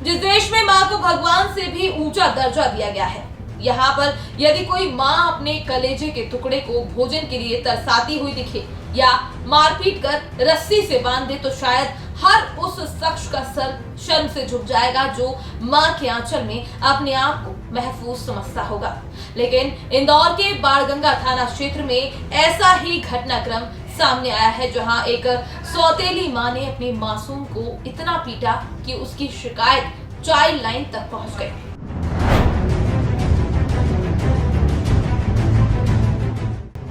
जिस देश में माँ को भगवान से भी ऊंचा दर्जा दिया गया है, यहाँ पर यदि कोई माँ अपने कलेजे के टुकड़े को भोजन के लिए तरसाती हुई दिखे या मारपीट कर रस्सी से बांध दे तो शायद हर उस शख्स का सर शर्म से झुक जाएगा जो माँ के आंचल में अपने आप को महफूज समझता होगा। लेकिन इंदौर के बाणगंगा थाना क्षेत्र में ऐसा ही घटनाक्रम सामने आया है, जहां एक सौतेली मां ने अपने मासूम को इतना पीटा कि उसकी शिकायत चाइल्ड लाइन तक पहुंच गई।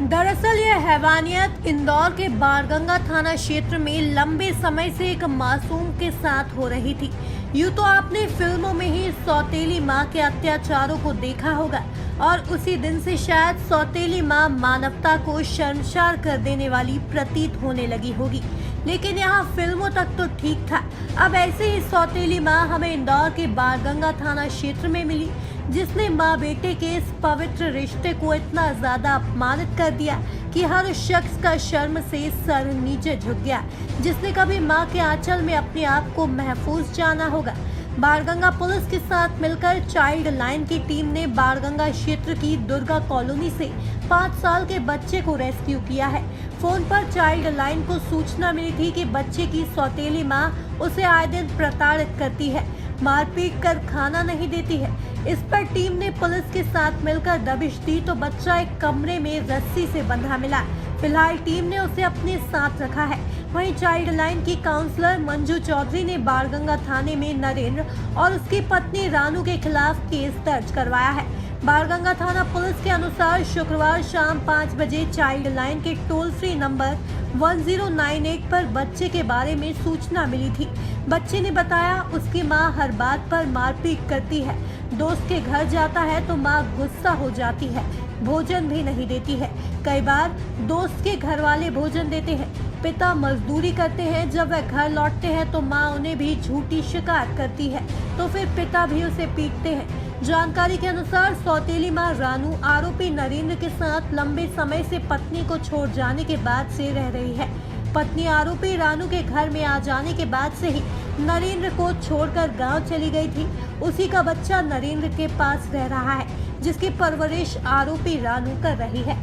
दरअसल यह हैवानियत इंदौर के बाणगंगा थाना क्षेत्र में लंबे समय से एक मासूम के साथ हो रही थी। यूं तो आपने फिल्मों में ही सौतेली मां के अत्याचारों को देखा होगा और उसी दिन से शायद सौतेली मां मानवता को शर्मसार कर देने वाली प्रतीत होने लगी होगी। लेकिन यहाँ फिल्मों तक तो ठीक था। अब ऐसे ही सौतेली मां हमें इंदौर के बाणगंगा थाना क्षेत्र में मिली, जिसने माँ बेटे के इस पवित्र रिश्ते को इतना ज्यादा अपमानित कर दिया कि हर शख्स का शर्म से सर नीचे झुक गया, जिसने कभी माँ के आंचल में अपने आप को महफूज जाना होगा। बाणगंगा पुलिस के साथ मिलकर चाइल्ड लाइन की टीम ने बाणगंगा क्षेत्र की दुर्गा कॉलोनी से 5 साल के बच्चे को रेस्क्यू किया है। फोन पर चाइल्ड लाइन को सूचना मिली थी कि बच्चे की सौतेली मां उसे आए दिन प्रताड़ित करती है, मारपीट कर खाना नहीं देती है। इस पर टीम ने पुलिस के साथ मिलकर दबिश दी तो बच्चा एक कमरे में रस्सी से बंधा मिला। फिलहाल टीम ने उसे अपने साथ रखा है। वहीं चाइल्ड लाइन की काउंसलर मंजू चौधरी ने बाणगंगा थाने में नरेंद्र और उसकी पत्नी रानू के खिलाफ केस दर्ज करवाया है। बाणगंगा थाना पुलिस के अनुसार शुक्रवार शाम 5 बजे चाइल्ड लाइन के टोल फ्री नंबर 1098 पर बच्चे के बारे में सूचना मिली थी। बच्चे ने बताया उसकी मां हर बात पर मारपीट करती है, दोस्त के घर जाता है तो मां गुस्सा हो जाती है, भोजन भी नहीं देती है। कई बार दोस्त के घर वाले भोजन देते हैं, पिता मजदूरी करते हैं, जब वह घर लौटते हैं तो मां उन्हें भी झूठी शिकायत करती है तो फिर पिता भी उसे पीटते हैं। जानकारी के अनुसार सौतेली मां रानू आरोपी नरेंद्र के साथ लंबे समय से पत्नी को छोड़ जाने के बाद से रह रही है। पत्नी आरोपी रानू के घर में आ जाने के बाद से ही नरेंद्र को छोड़कर गांव चली गई थी। उसी का बच्चा नरेंद्र के पास रह रहा है, जिसकी परवरिश आरोपी रानू कर रही है।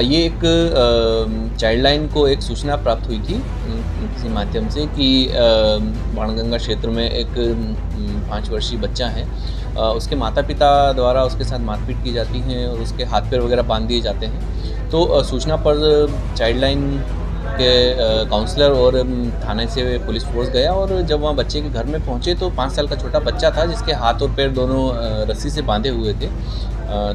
ये एक चाइल्ड लाइन को एक सूचना प्राप्त हुई थी किसी माध्यम से कि बाणगंगा क्षेत्र में एक 5 वर्षीय बच्चा है, उसके माता पिता द्वारा उसके साथ मारपीट की जाती है और उसके हाथ पैर वगैरह बांध दिए जाते हैं। तो सूचना पर चाइल्ड लाइन के काउंसलर और थाने से पुलिस फोर्स गया और जब वहाँ बच्चे के घर में पहुँचे तो 5 साल का छोटा बच्चा था जिसके हाथ और पैर दोनों रस्सी से बांधे हुए थे।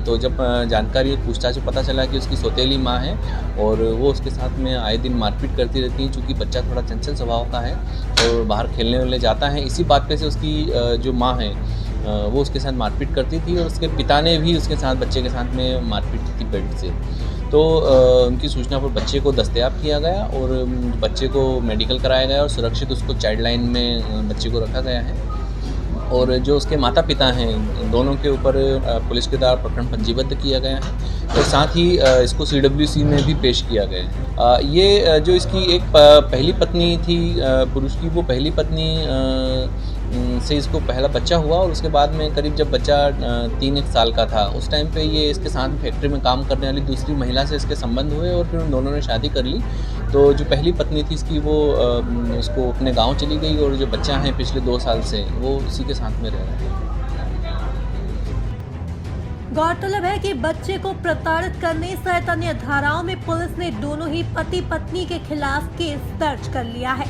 तो जब जानकारी पूछताछ से पता चला कि उसकी सौतेली माँ है और वो उसके साथ में आए दिन मारपीट करती रहती है, चूँकि बच्चा थोड़ा चंचल स्वभाव का है और बाहर खेलने वेलने जाता है। इसी बात पे से उसकी जो माँ है वो उसके साथ मारपीट करती थी और उसके पिता ने भी उसके साथ बच्चे के साथ में मारपीट की थी बेल्ट से। तो उनकी सूचना पर बच्चे को दस्तयाब किया गया और बच्चे को मेडिकल कराया गया और सुरक्षित उसको चाइल्ड लाइन में बच्चे को रखा गया है। और जो उसके माता पिता हैं दोनों के ऊपर पुलिस के द्वारा प्रकरण पंजीबद्ध किया गया है और साथ ही इसको CWC में भी पेश किया गया है। ये जो इसकी एक पहली पत्नी थी पुरुष की, वो पहली पत्नी से इसको पहला बच्चा हुआ और उसके बाद में करीब जब बच्चा 3 साल का था उस टाइम पे ये इसके साथ फैक्ट्री में काम करने वाली दूसरी महिला से इसके संबंध हुए और फिर उन दोनों ने शादी कर ली। तो जो पहली पत्नी थी इसकी वो उसको अपने गांव चली गई और जो बच्चा है पिछले 2 साल से वो उसी के साथ में रह रहा है। गौरतलब है कि बच्चे को प्रताड़ित करने सहित अन्य धाराओं में पुलिस ने दोनों ही पति पत्नी के खिलाफ केस दर्ज कर लिया है।